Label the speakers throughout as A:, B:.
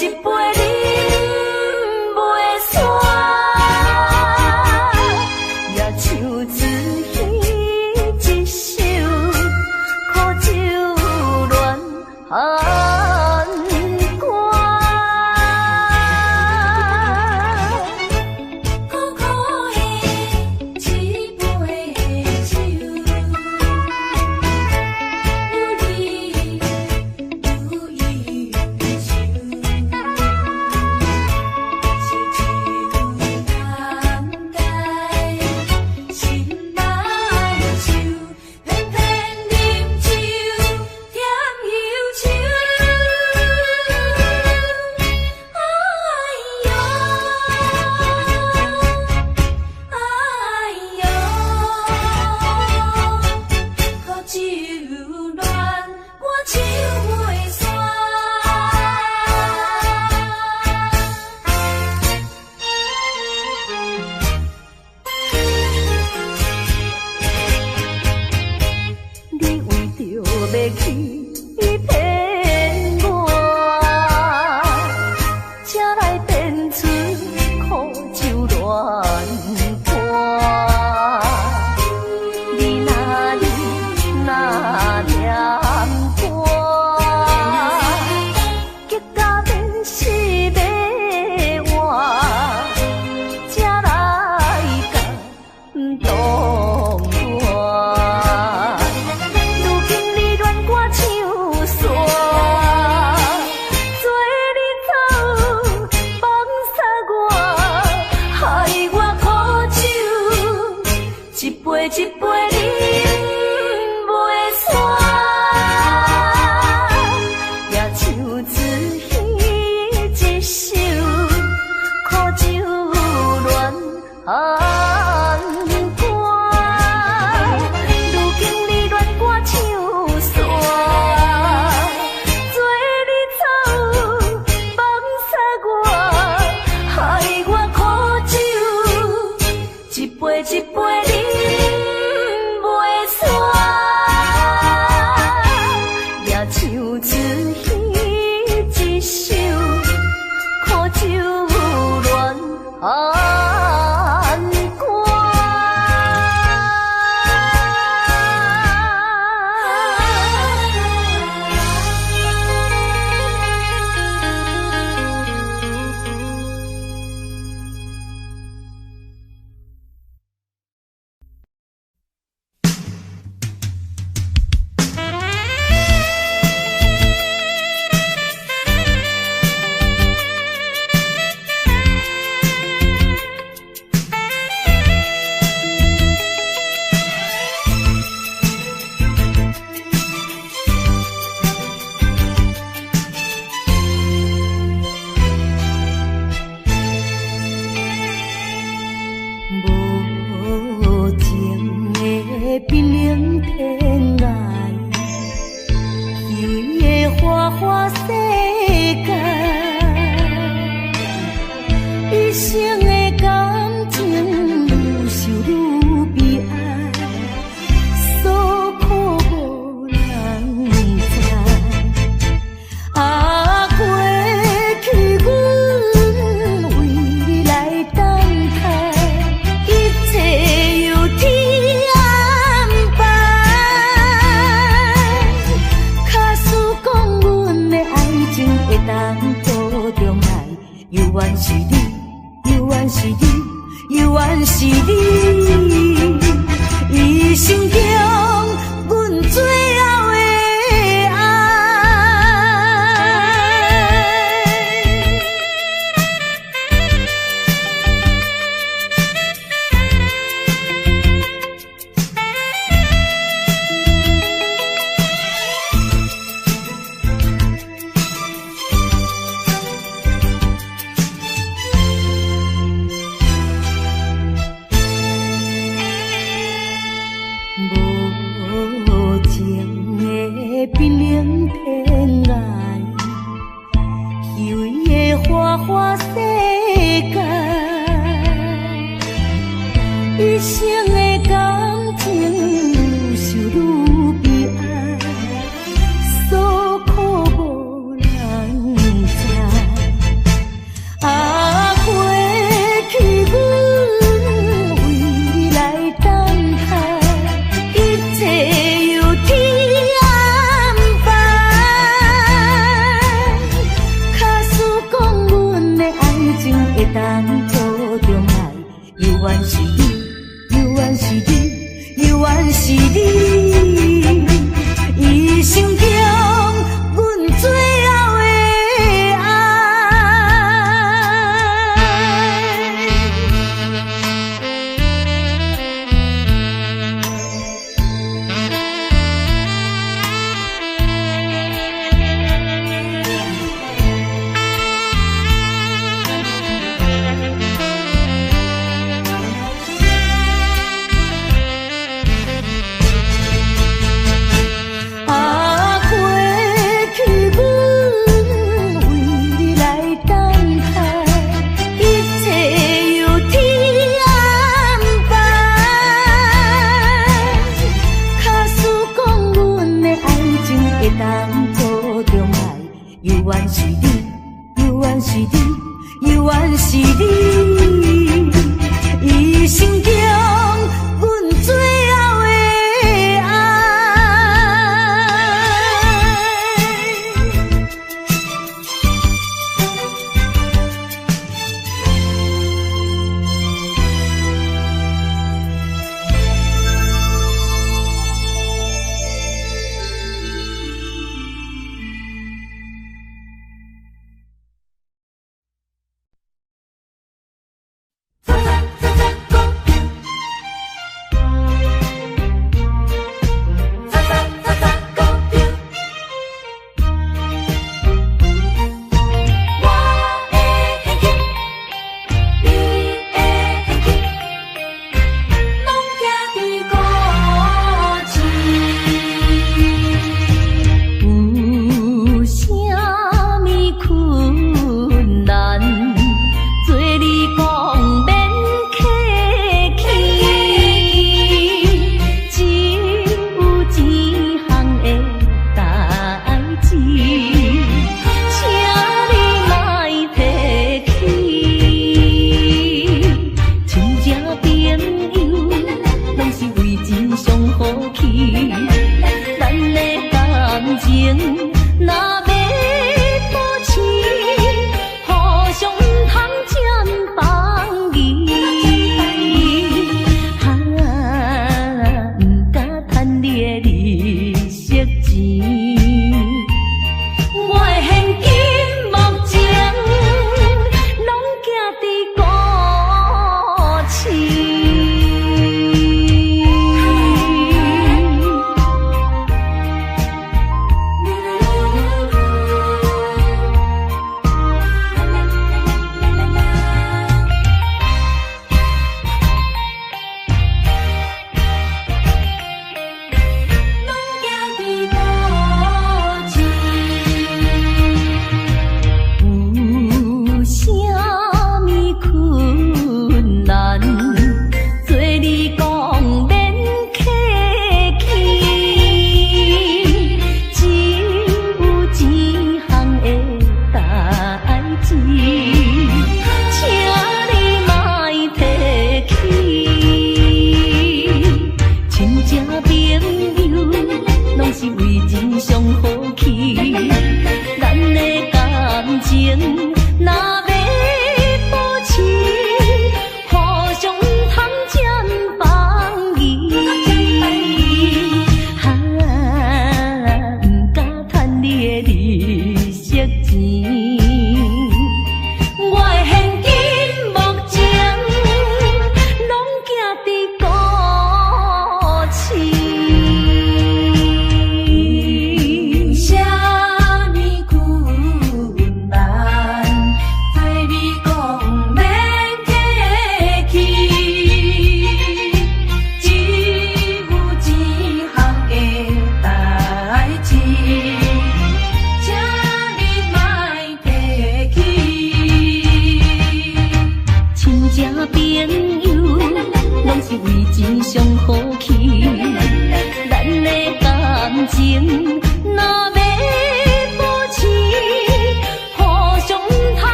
A: 一杯饮袂煞，也像自己一首苦酒乱寒歌。苦苦的一杯酒，有你有伊的手，是酒难解，心难收，偏偏饮酒添忧愁。哎呦，哎呦，苦酒乱，我唱袂煞。你为着要去骗我，才来变出苦酒乱歌。你若念歌，结果变是要活，才来甲动我。如今你乱我唱煞，做你走，放撒我，害我苦酒一杯一杯饮袂煞，也像自己一首苦酒乱寒歌。如今你乱我唱煞，做你走，放撒我，害我苦酒一杯一杯饮袂煞，也像自己一首苦酒乱寒歌。无情的冰冷天涯，虚伪的花花世界，一生的感情愈想愈悲哀，所苦无人知。啊，过去阮为你来等待，一切由天安排。假使讲阮的爱情会当保重来，犹原是你，犹原是你，犹原是你，一生中阮最后的爱。永远是你，永远是你，永远是你，一生中阮最后的爱。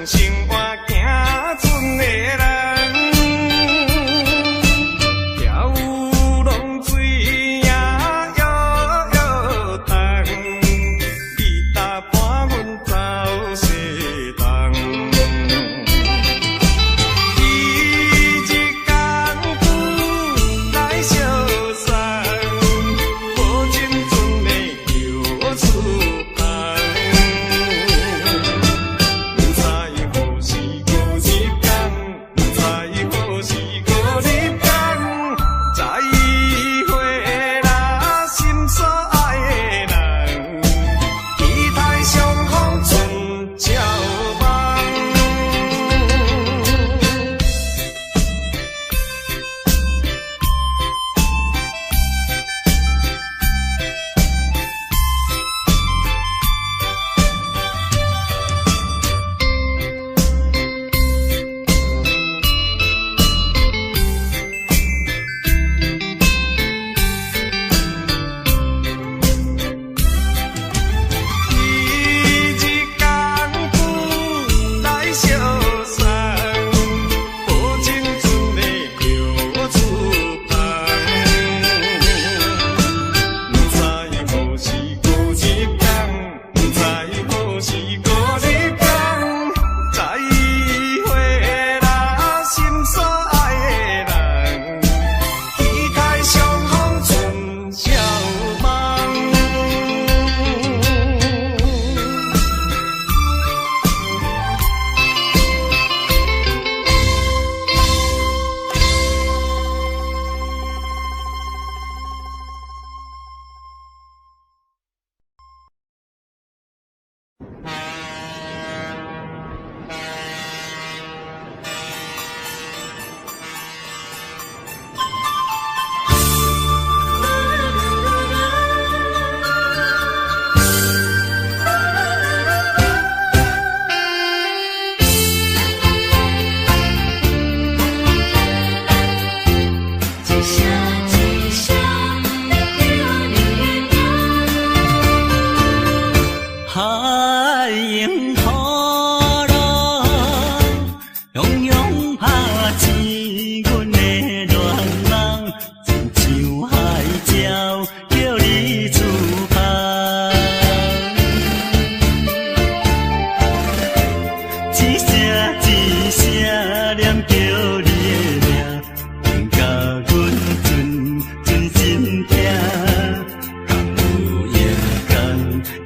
B: 生活行船的人，跳有浪水也摇摇动，你搭伴阮走西东。伊日艰苦来相送，无尽船的游出航。不知何时过日天，不知何时过日天，再会啦，心所爱的人，期待相逢春照梦。伊日艰苦来相送，无尽船的游出航。不知何时过日天，不知何时过日天，再会啦，心所爱的人，期待相逢春照梦。
A: 一声一声
C: 海迎波浪，洋洋拍醒阮的恋梦，亲像海鸟叫你出航。一声一声念叫你的名，令甲阮真心痛。敢有夜间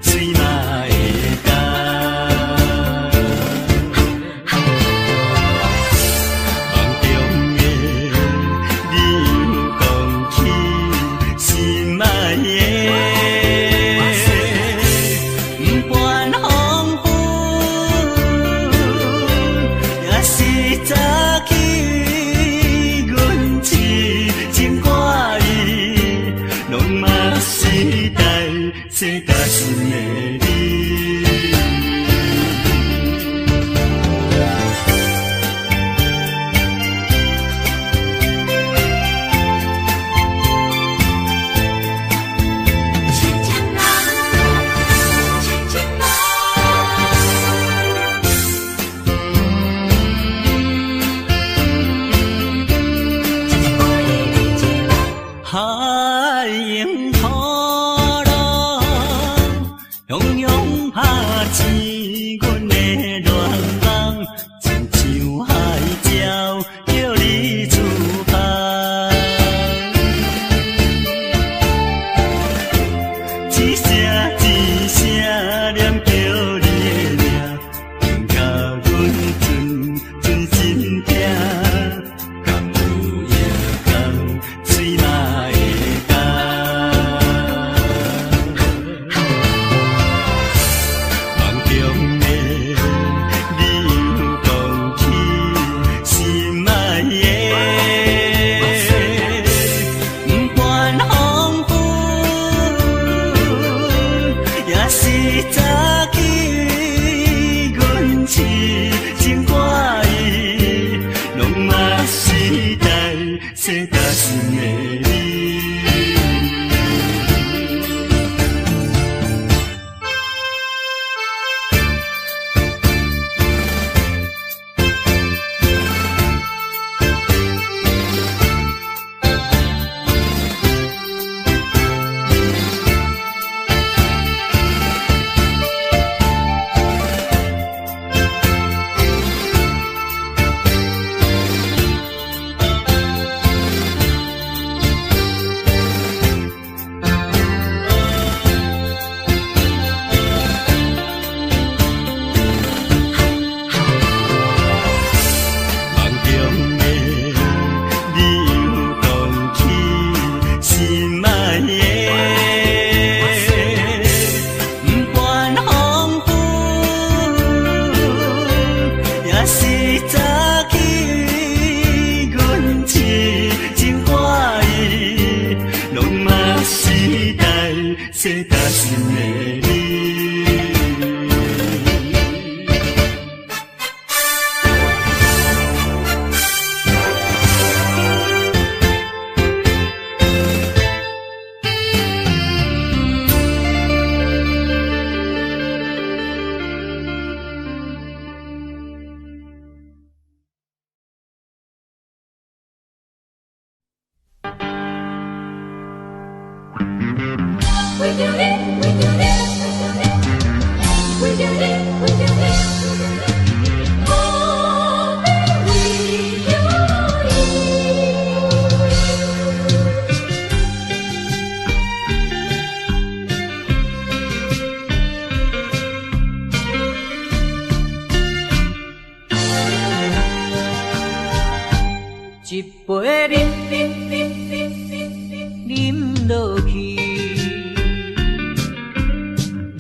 C: 水嘛会干？梦中的你有讲起心爱的，不管风雨，也是早起阮痴情挂意，拢嘛是代世甲心的你。
A: 亲亲人，亲亲人。
C: 海迎波浪，
A: 一杯饮落去，愈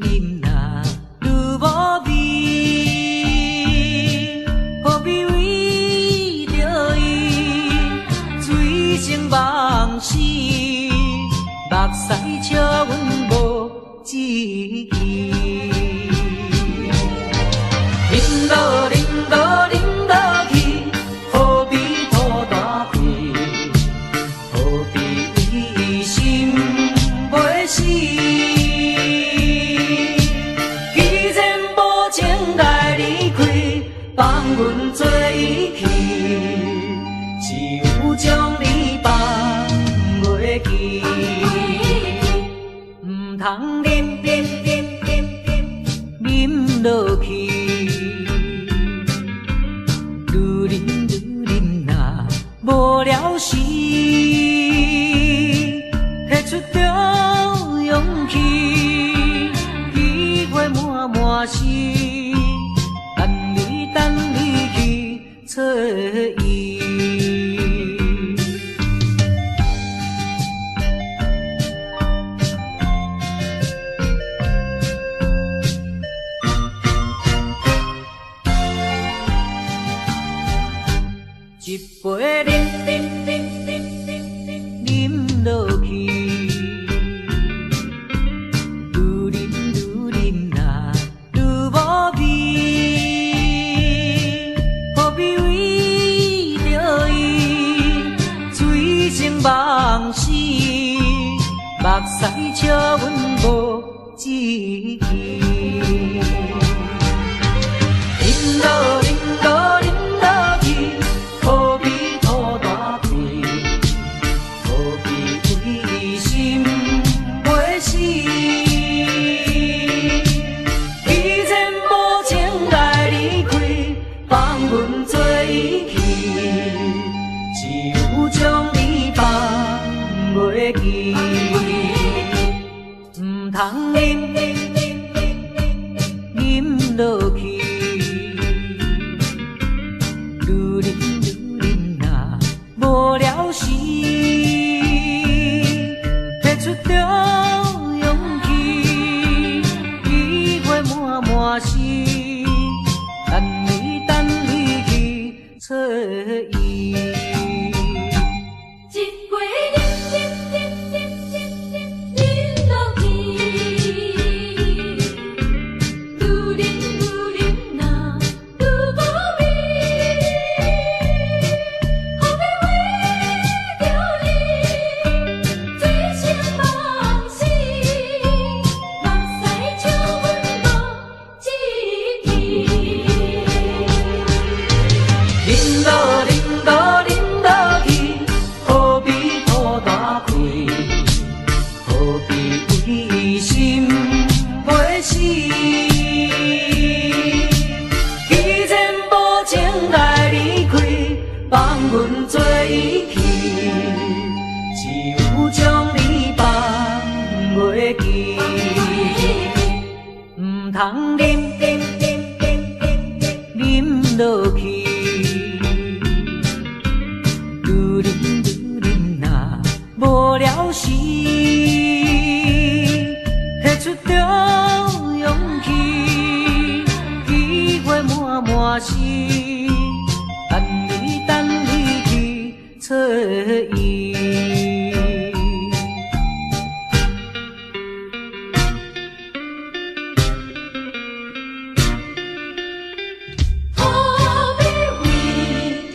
A: 饮呐愈无味，何必为着伊醉生梦死？目屎笑阮无志气，饮落饮落饮落去。何必拖大气？何必为心袂死？既然无情来离开，放阮做伊去，只有将你放袂记。唔通饮落去。无聊时，摕出着勇气，机会满满是，等你去找伊。一杯饮落去，愈饮呐愈无味，何必为着伊醉生梦死？目屎笑阮无志气，饮落饮落饮落去。何必拖大气？何必为心袂死？既然无情来离开，放阮做伊去，只有将你放袂记。唔通饮落去。无聊时，摕出着勇气，机会满满是，等你去找伊。
D: 一杯饮落去，愈饮呐愈无味。
A: 放阮做伊去，只有将你放袂记。唔通饮落去，愈饮呐无聊时，摕出着勇气，机会满满是。等你去找伊。
D: 何必为着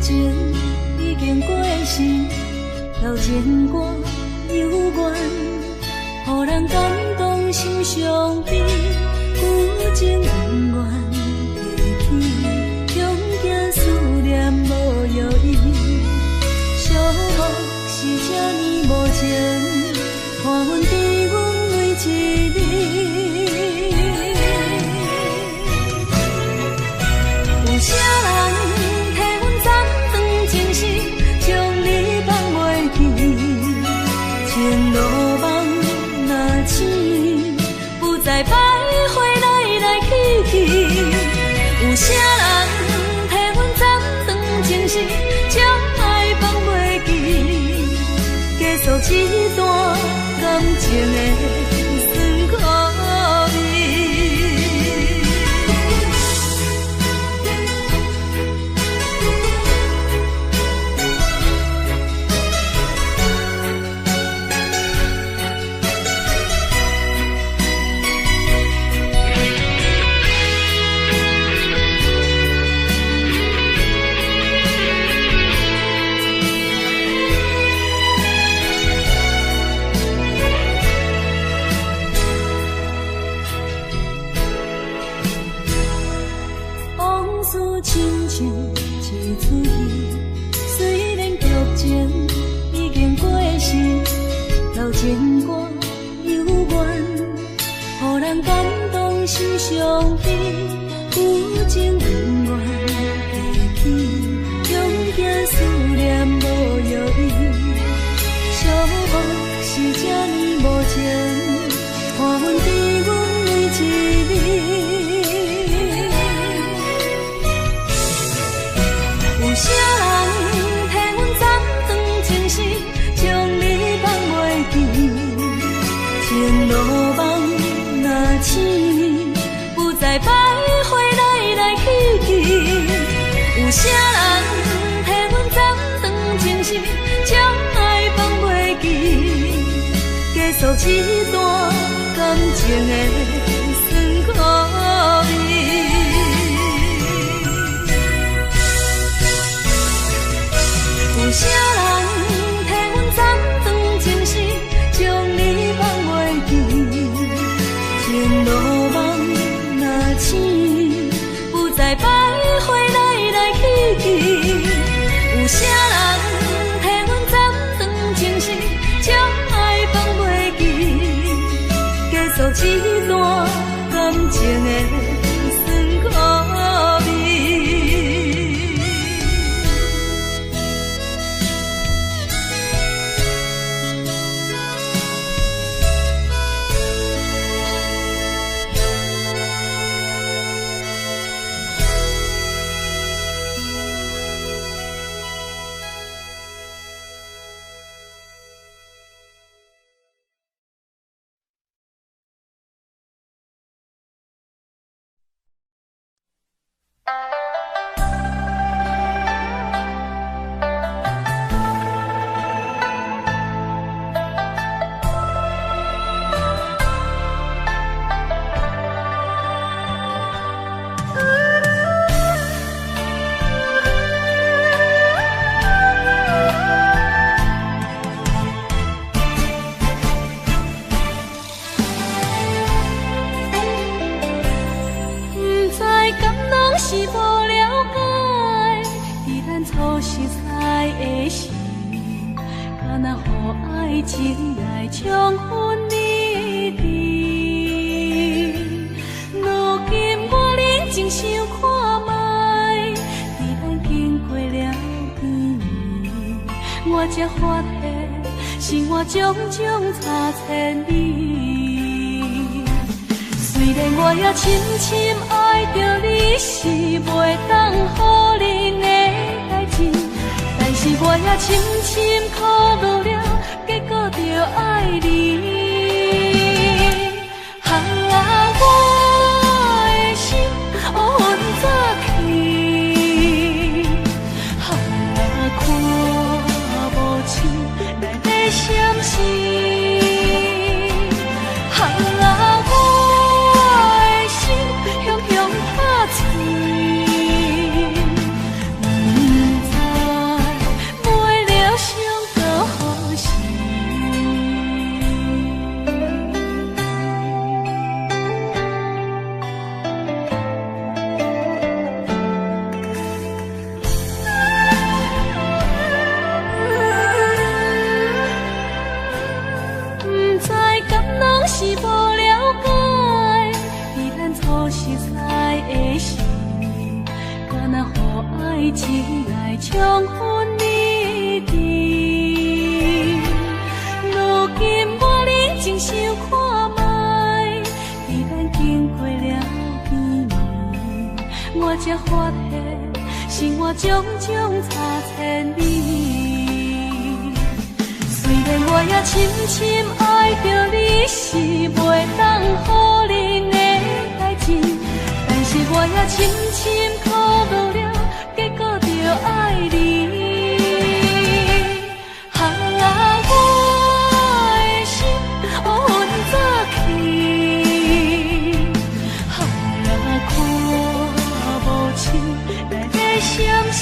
E: 情已经过世，流情歌犹原，予人感动心伤悲，旧情永远提起，恐惊思念无药医，寂寞是这呢无情，看阮伫阮每一日。有啥人替阮斩断情丝，将你放袂记？情路梦若醒，不再徘徊来来去去。有啥人替阮斩断情丝，将爱放袂记？结束这段感情的酸苦味。亲像一出戏，虽然剧情已经过时，流情歌犹原，予人感动心伤悲，旧情永远提起，恐惊思念无药医，寂寞是这呢无情，看阮伫阮每一日。有啥人替阮斩断情丝，将你放袂记？情路梦若醒，不再徘徊来来去去。有啥人替阮斩断情丝，将爱放袂记？结束这段感情的酸苦味。有啥人替阮斩断情丝，将你放袂记？情路梦若醒，不再徘徊来来去去。有啥人替阮斩断情丝，将爱放袂记？结束这段感情的酸苦味。情来冲昏你的，如今我认真想看卖，在咱经过了几年，我才发现生活种种差千里。虽然我也深深爱着你，是袂当予恁的代志，但是我也深深苦恼了。结果着爱你，我的心乌云早起，看无清咱的相思，我的心雄雄打碎，不知是无了解，伫咱初识来的时，敢若予爱情来冲昏你智。如今我认真想看卖，伫咱经过了几年，我才发现生活种种差千里。虽然我也深深爱着你，是袂当予人的代志，但是我也深深苦恼了，结果着爱你。我的心乌云早起，看无清内的闪烁。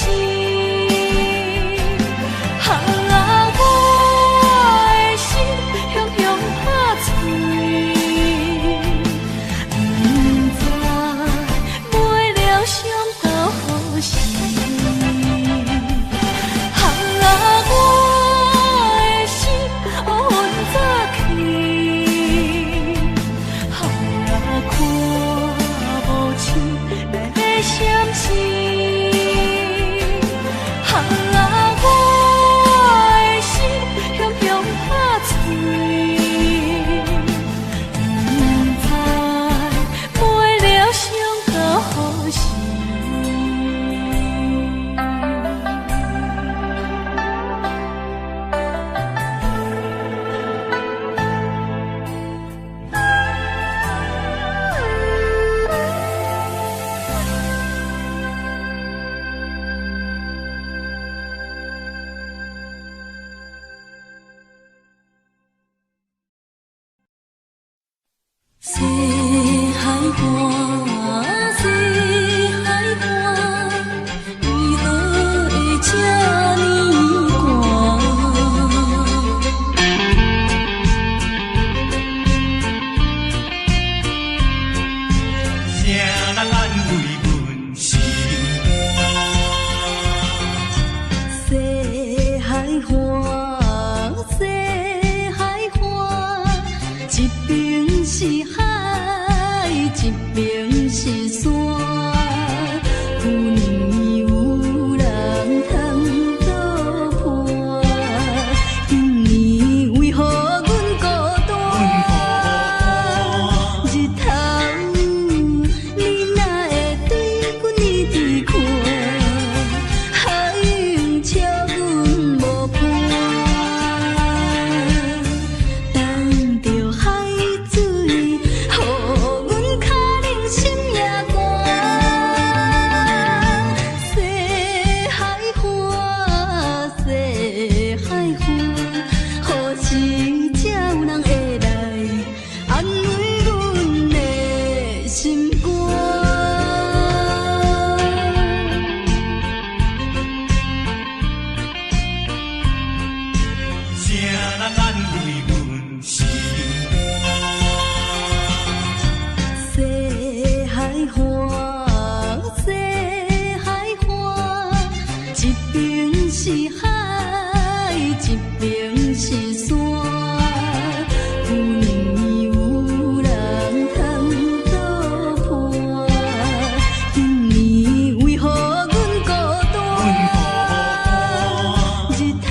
E: 日头，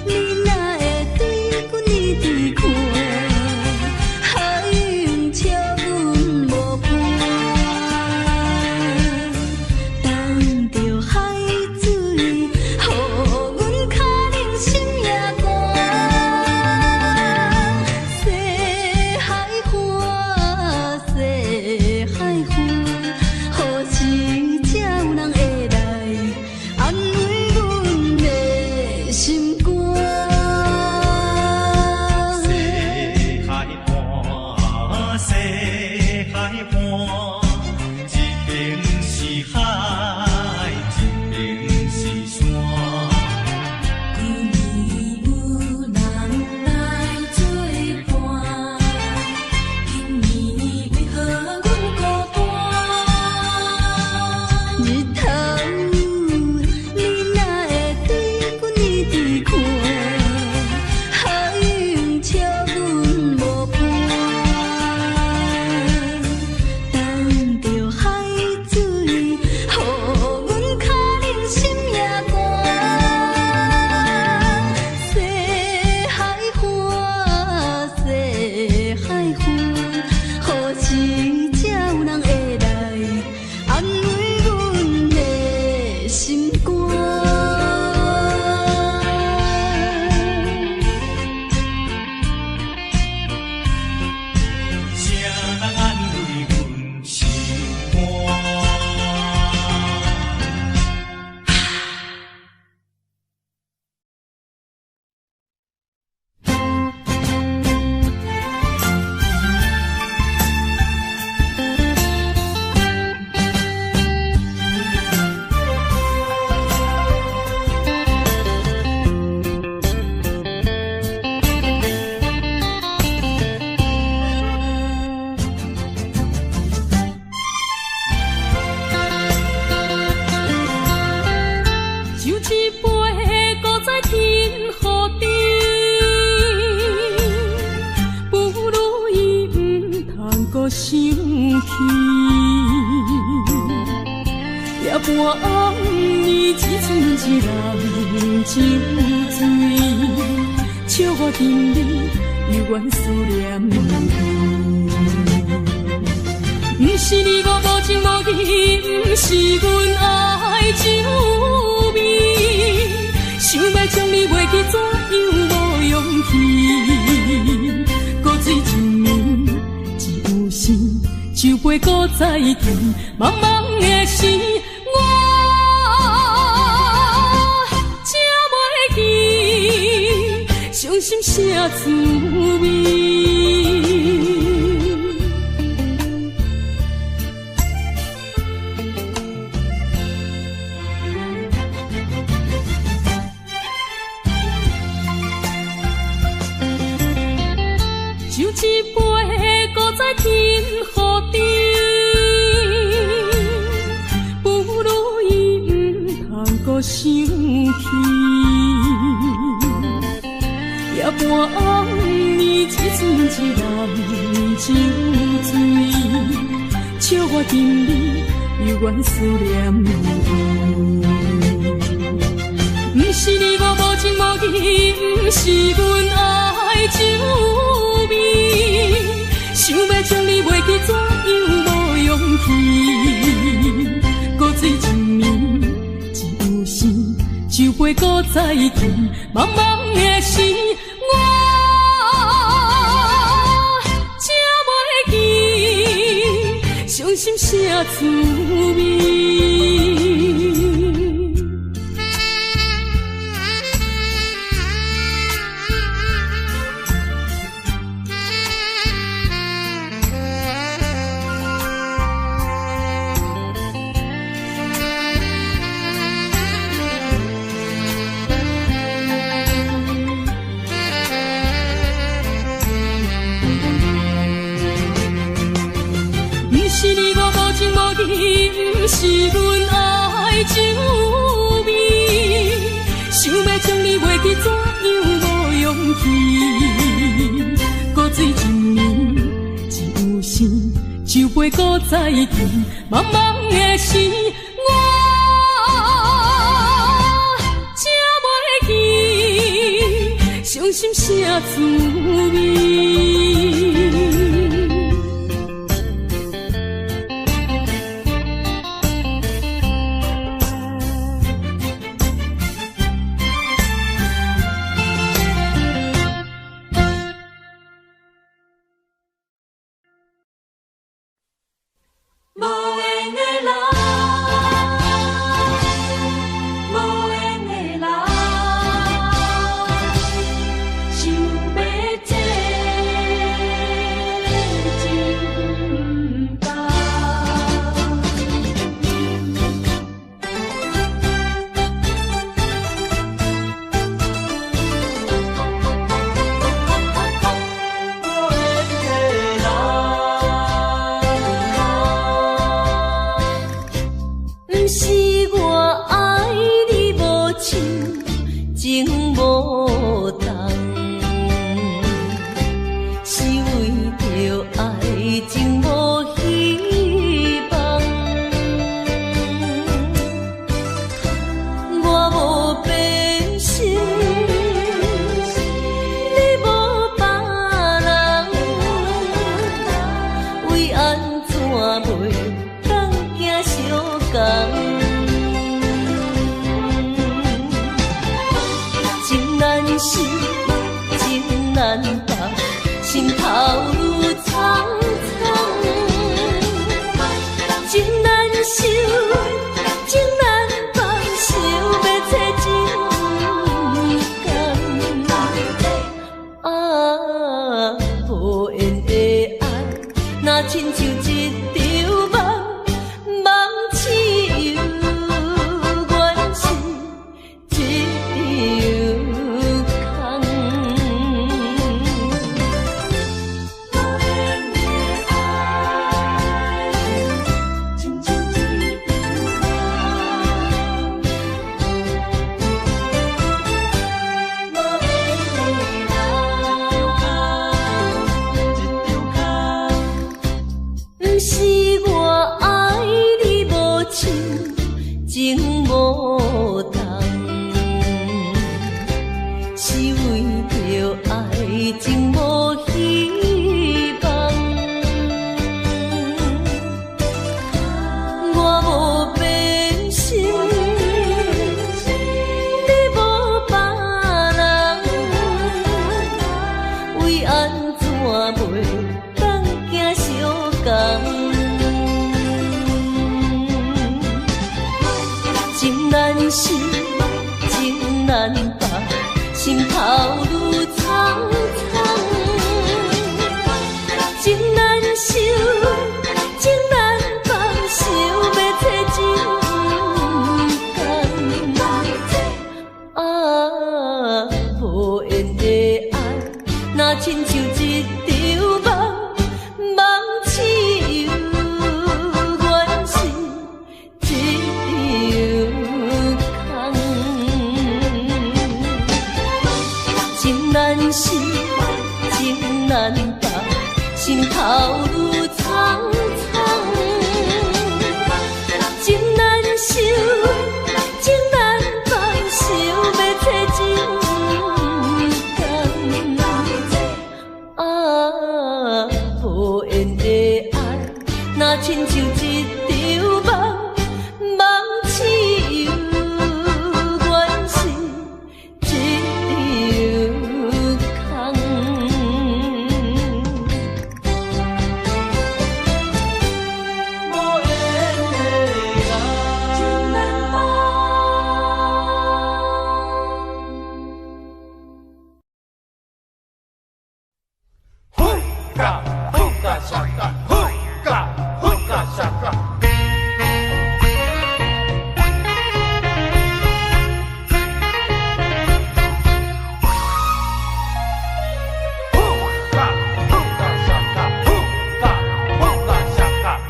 E: 你哪会对半暗暝，只剩一人情醉，笑我沉溺，犹原思念你。不是你我无情无义，不是阮爱酒味，想要将你袂记，怎样无勇气？古水一暝，只有心，酒杯搁再见，茫茫的时，我才袂记，伤心啥滋味。就一杯，搁再添予你，不如伊不通搁想起。夜半暗暝，只剩一人情醉，笑我沉溺，犹原思念你。不是你我无情无义，不是阮爱酒味，想要将你袂记，怎样无勇气？古水一暝，只有心，酒杯搁再见，茫茫的时，我才袂记，伤心啥滋味。是你我无情无义，不是阮爱酒味，想要将你袂记，怎样无勇气？古水一暝，只有心，酒杯搁再见，茫茫的时，我才袂记，伤心啥滋味。
D: 无缘的人，无缘的人，想要这真不不是我爱你无情，情无重，是为着爱情无希望。我无变心，你无别人，为安怎袂当行相共？情难舍，情难放，心头愈苍苍。情难收，情难放，想要找情感。啊，无缘的爱，若亲像一场梦，梦痴又原是一场空。亲像一场梦。情无希望，我无变心，你无别人，为安怎袂当行相共？情难舍，情难放，心头愈苍苍。情难收，情难放，想要找情共。啊，无缘的爱，若亲像一场梦，梦似有缘是一场空。情难舍，情难放，心头愈苍苍。情难收，情难放，想要找情共。啊，无缘的爱，若亲像一场梦，梦似有缘是一场空。
A: 无缘的爱，情难放。
B: 呼嘎呼嘎下嘎，呼嘎呼嘎下嘎。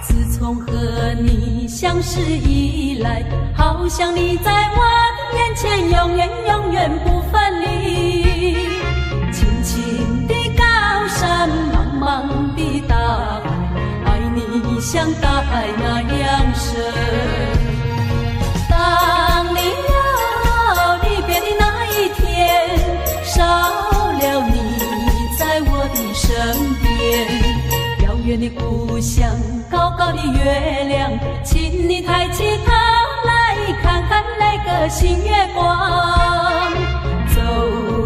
E: 自从和你相识以来，好像你在我的眼前，永远永远不分离。青青的高山，茫茫的大海，爱你像大海那样深。当你要离别的那一天，少了你在我的身边。遥远的故乡，高高的月亮，请你抬起头来看看那个新月光。走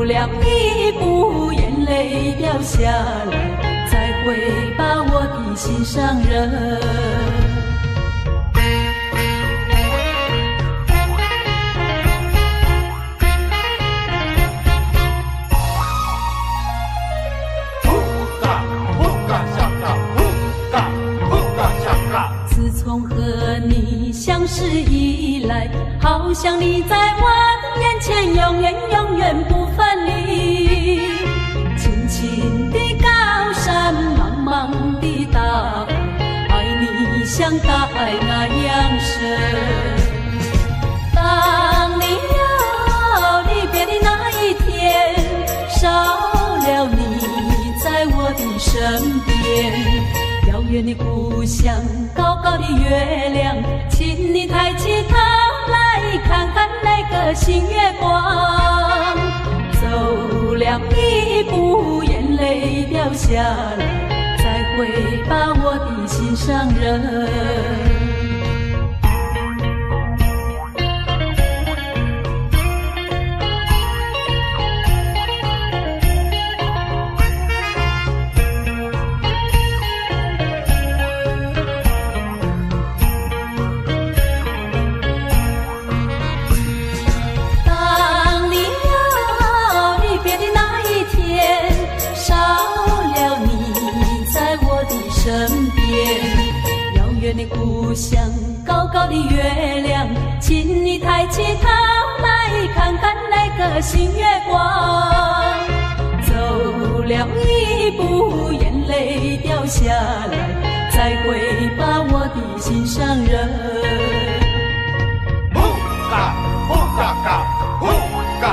E: 了一步，眼泪掉下来，再会吧我的心上人。自从和你相识以来，好像你在我的眼前，永远永远不分离。青青的高山，茫茫的大海，爱你像大海那样深。当你要离别的那一天，少了你在我的身边。遥远的故乡，高高的月亮，请你抬起头来看看那个新月光。走了一步，眼泪掉下来，再会吧我的心上人。身边，遥远的故乡，高高的月亮，请你抬起头来看看那个新月光。走了一步，眼泪掉下来，再会吧我的心上人。
B: 呼嘎呼嘎嘎，呼嘎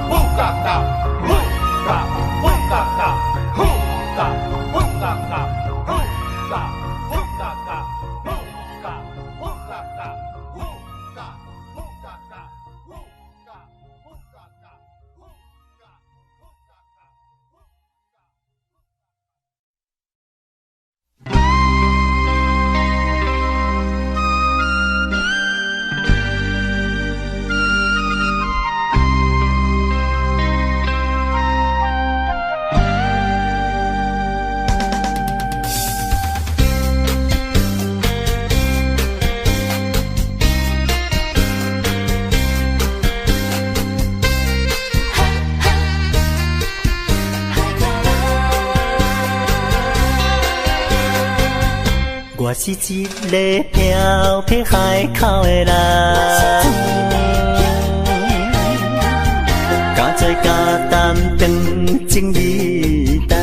B: 呼嘎嘎，呼嘎呼嘎嘎，呼嘎呼嘎嘎。
C: 我是一个漂泊海口的人，加做加担当情义重。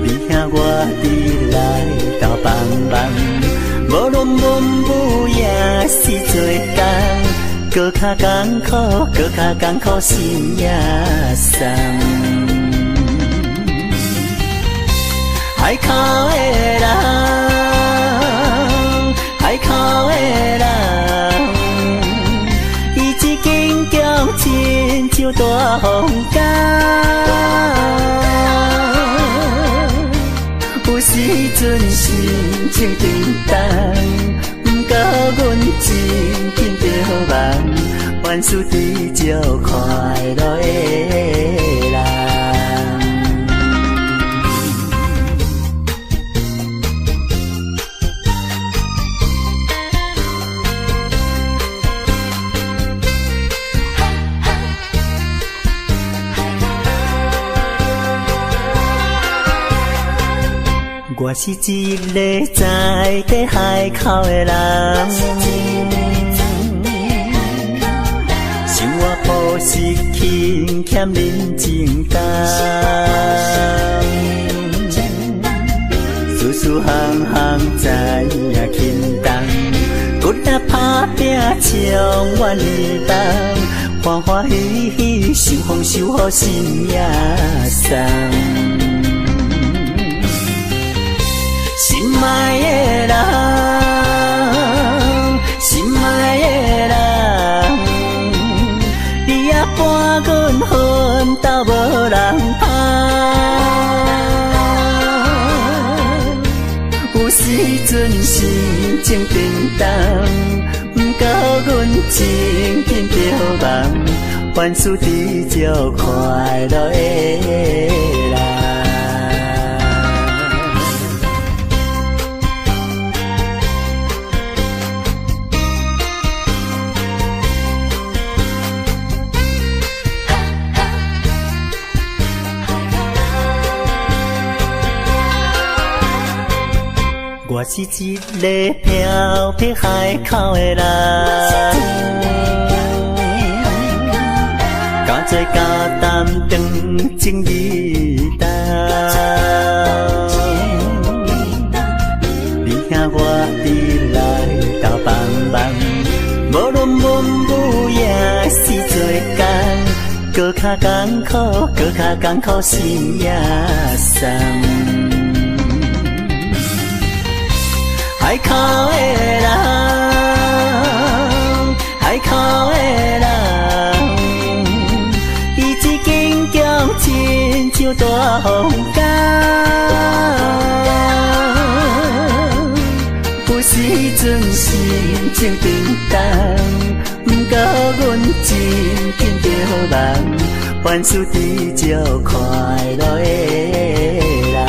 C: 你兄我伫来斗帮忙，无论文武也是做工，搁较艰苦，搁较艰苦心也酸。海口的人，海口的人，伊一根强亲像大风干，有时阵心情沉重，不过阮真紧着梦，万事知照快乐的人。我是一个在地海口的人，生活朴实轻欠人情重，事事行行知影轻重，骨力打拼充满年冬，欢欢喜喜受风受雨心也松。心爱的人，心爱的人，你也伴阮奋斗无人拍，有时阵心情沉重，不过阮真紧着梦，万事知照快乐的人。我是一个漂泊海口的人，加做加担当情义重。你兄我伫来斗帮忙，无论文武也是做工，搁较艰苦，搁较艰苦心也酸。海口的人，海口的人，伊一根强亲像大风干，有时阵心情沉重，不过阮真紧着梦，万事知照快乐的人。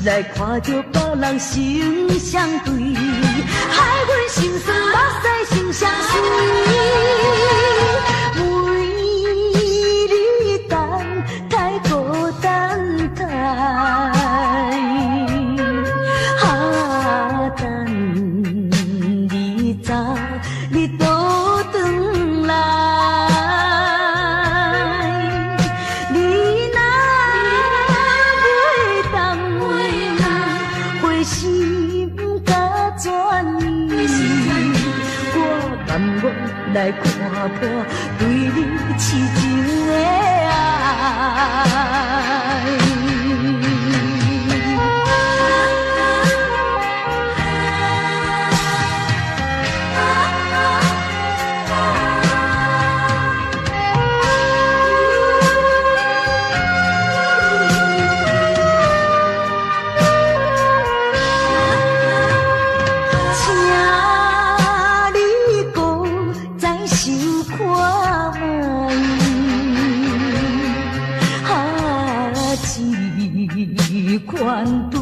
E: 来看着别人成相对，害阮心酸目屎成相随。为你等，等
D: 含我来看破对你痴情的爱。款对，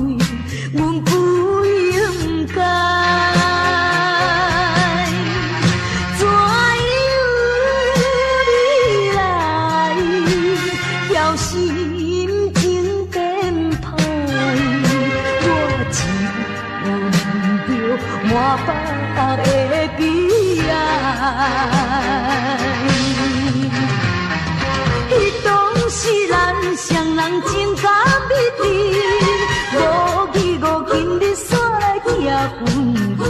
D: 阮不应该。怎样你来叫心情变歹？我只闻着满腹的悲哀。彼当时咱双人情感蜜甜。无义无情，你煞来拆分开。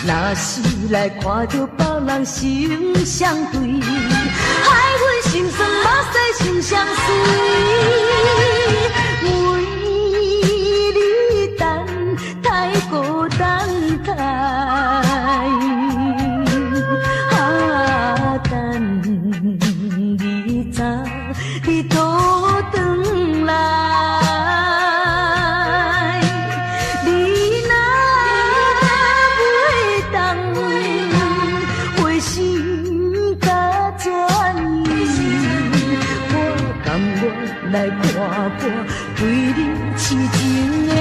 D: 若是来看到别人心相对，害阮心酸目屎心相随。为你等太孤单太，等你早你倒转来。来看破对你痴情的爱。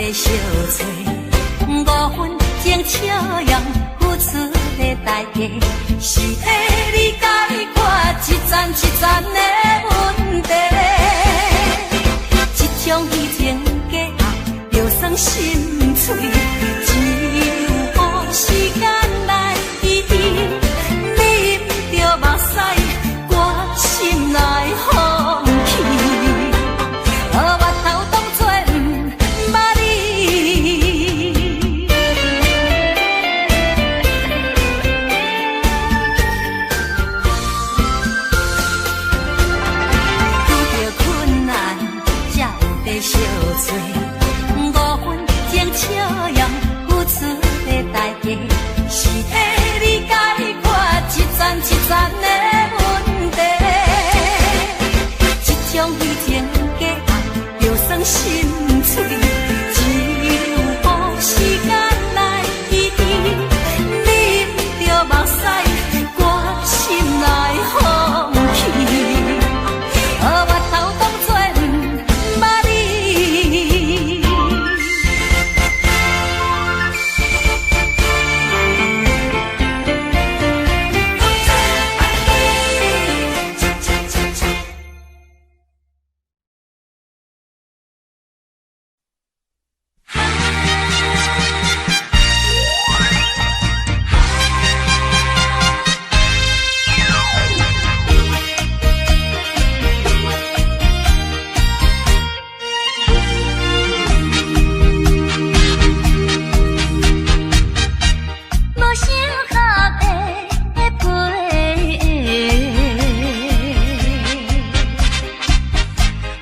D: 在相找，五分钟笑容付出的代价，是替你解决一层一层的问题。这种虚情假意，就算心碎，只有时间来医治。啉着目屎，我心内放弃。我头当作不捌你。遇着困难，才有在相找。5分钟笑容付出的代价，是替你解决一层一层的问题。这种虚情假意，就算心碎，只有时间来医治。啉着目屎，我心内放弃。我头当作不捌你。无想合的陪，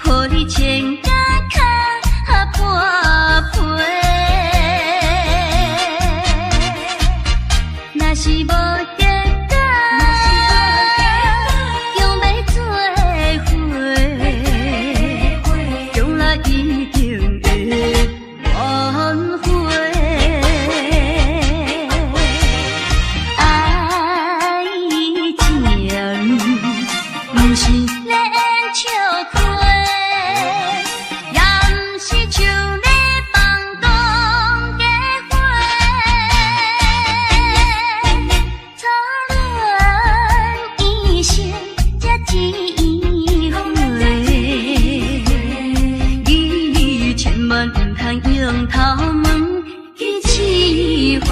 D: 予你牵甲脚半陪。若是无结果，用要做伙，将来一定会挽回。爱情不是练笑花，也不是像咧放光假花。初恋一生才一回，你千万不通用头毛去试花。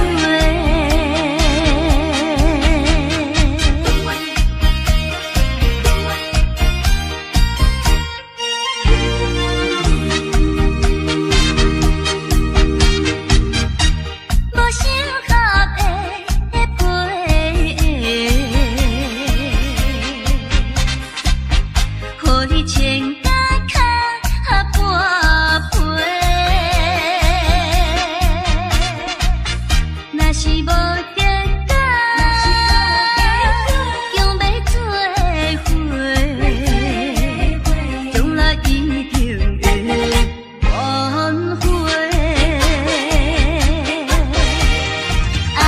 D: 无想合的陪，予你牵甲脚半陪。若是无结果，用要做伙，将来一定会挽回。爱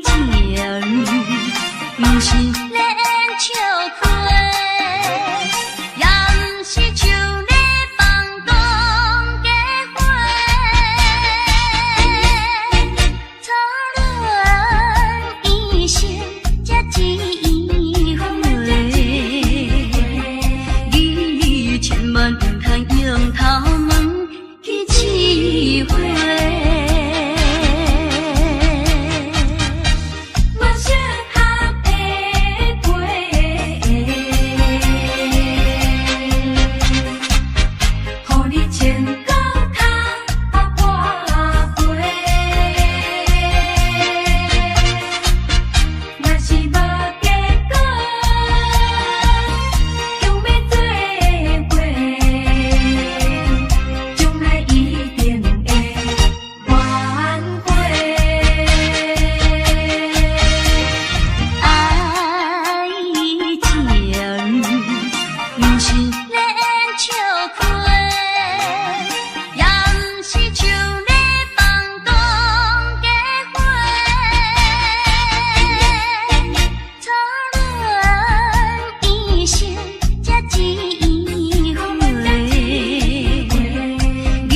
D: 情不是练笑花，也不是像咧放光假花。初恋一生才一回，你千万不通用头毛去试花。无想合的陪，予你牵到脚半陪。若是无结果，用要做伙，将来一定会挽回。爱情不是练笑花，也不是像咧放光假花。初恋一生才一回，你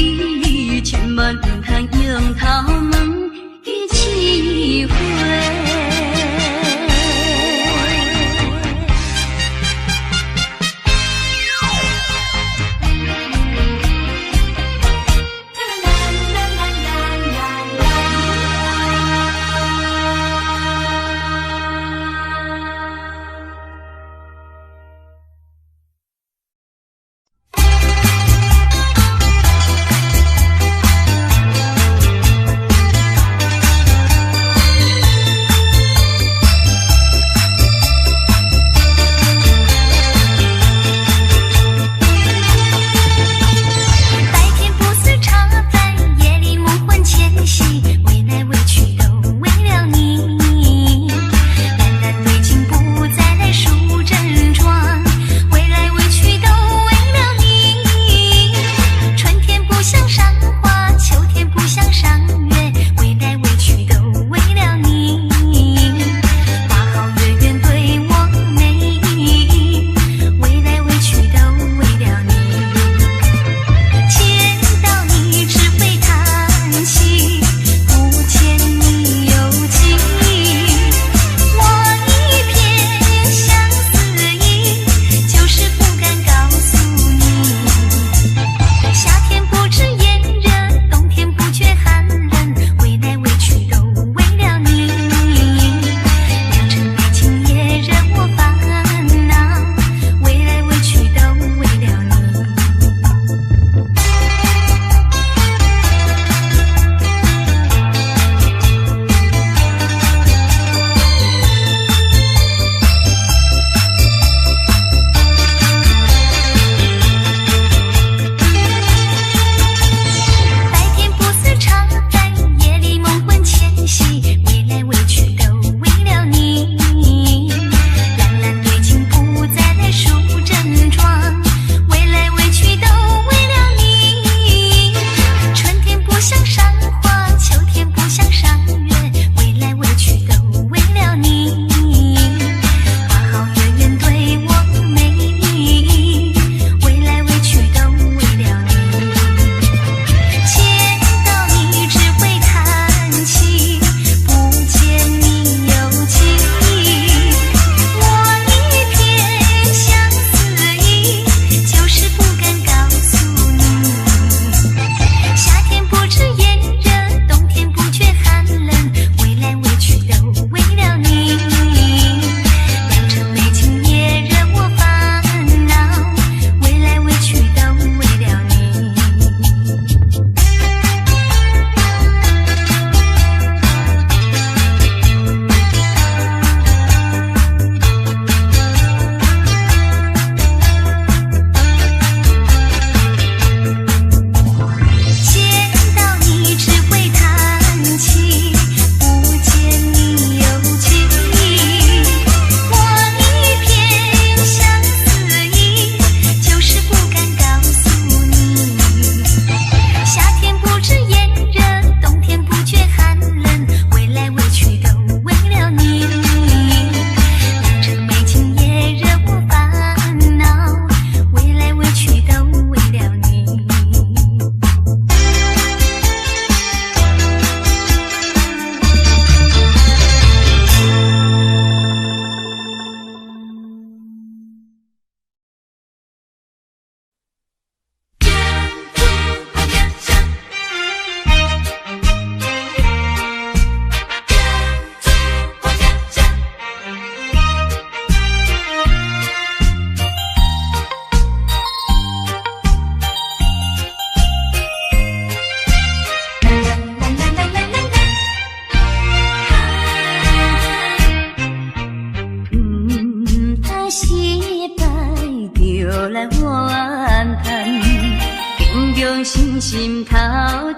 D: 中心心头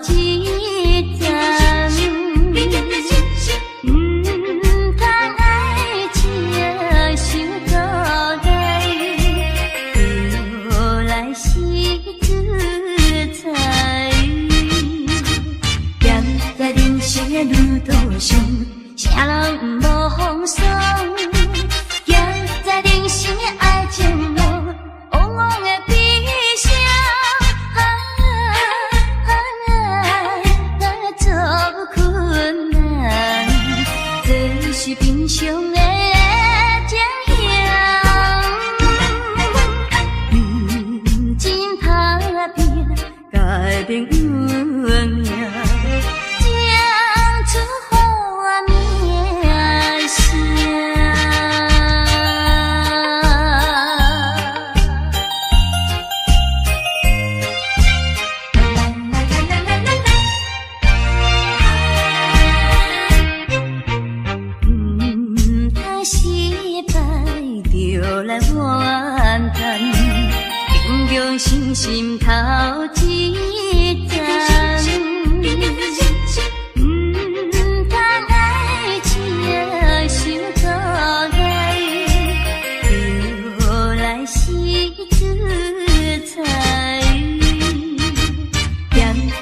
D: 一站，通爱情想倒来，就来是自在。站在人生的路途上，啥人无风霜？行在人生的爱情路，往往的悲伤。做困难，这是平常的情形。真打拼，改变运命，唱出好名声。心头一站，通爱情想倒来，就来是自在。站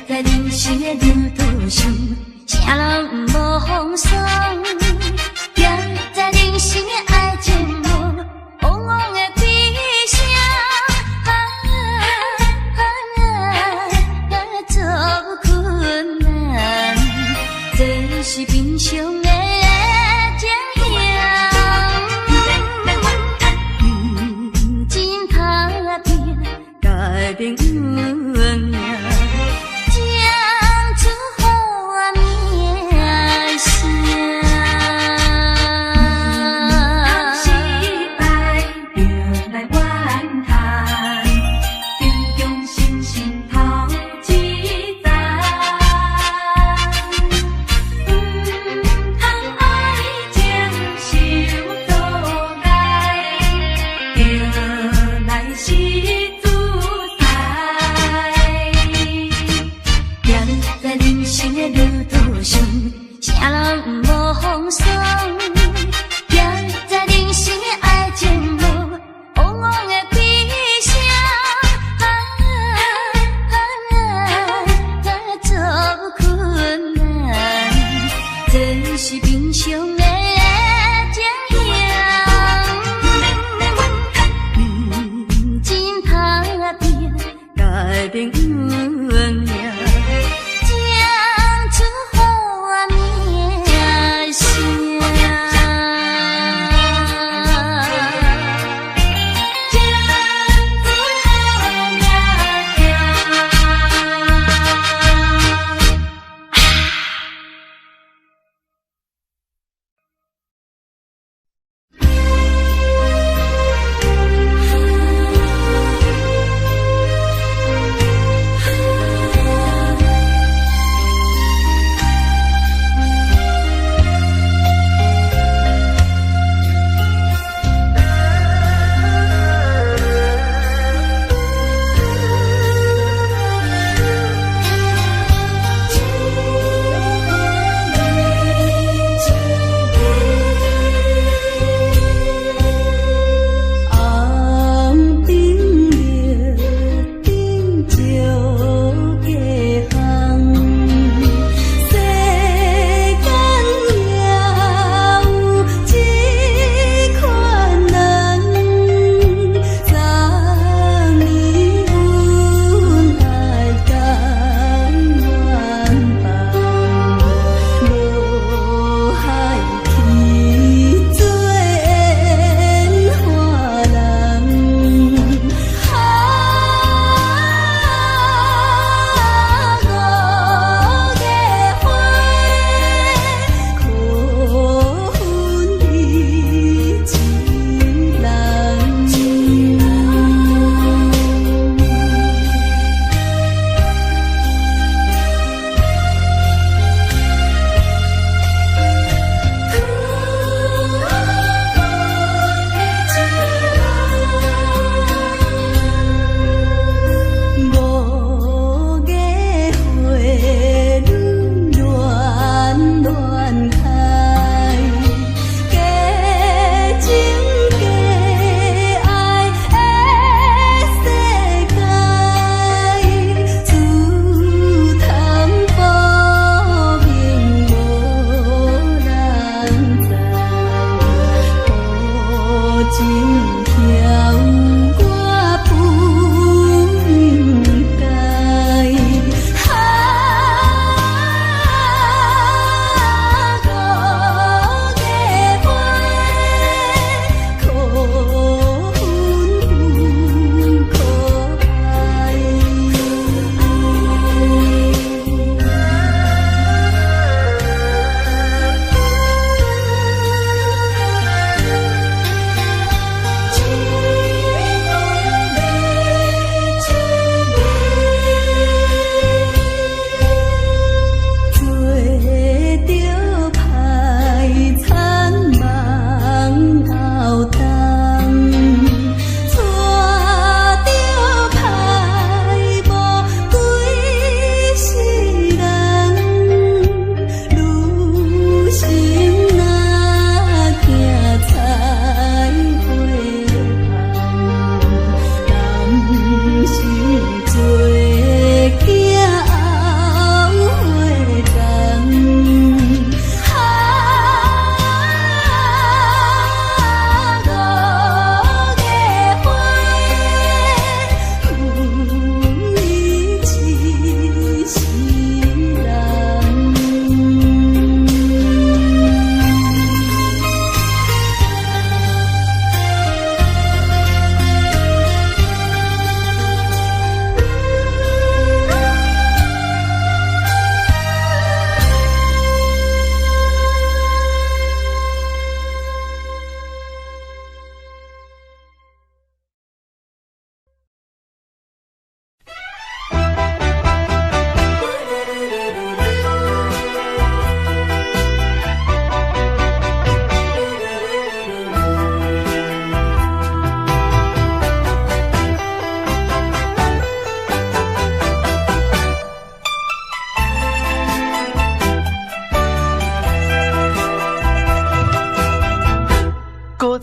D: 在人生的路途上，啥人无风霜？行在人生的爱情路，往往的悲伤。困难，这是平常的情形。真打拼，改变运命，唱出好名声。失败就来怨叹，平常心心头。啥人无风霜？行在人生的爱情路，往往的悲伤。做困难，这是平常的情形。真打拼，改变运命。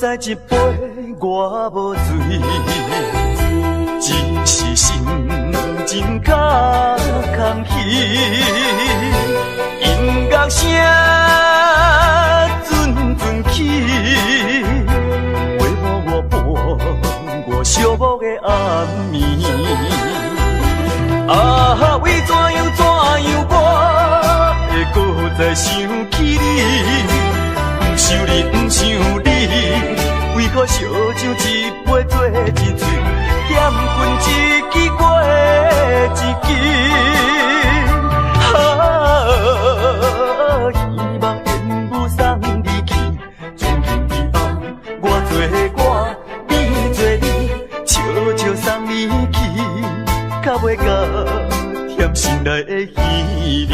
C: 再一杯我无醉，只是心情较空虚。音乐声阵阵起，回眸我伴我寂寞的暗暝。啊，为怎样我会搁再想起你？不想你，不想你，为何烧酒一杯做一醉，嫌困一支过一支。啊，希望烟雾送你去，从今以后我做我，你做你，悄悄送你去，较袂甲甜心内的稀里。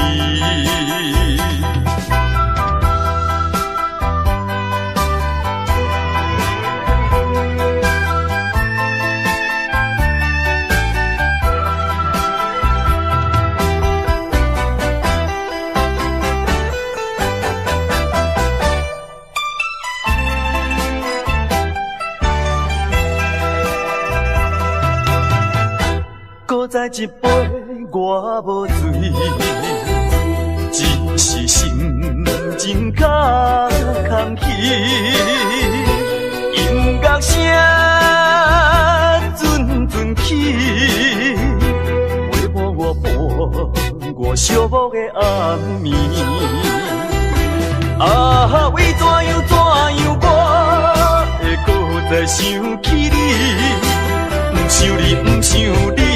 C: 再一杯我无醉，只是心情较空虚。音乐声阵阵起，回眸我伴我寂寞的暗暝。啊，为怎样我会搁再想起你？不想你，不想你。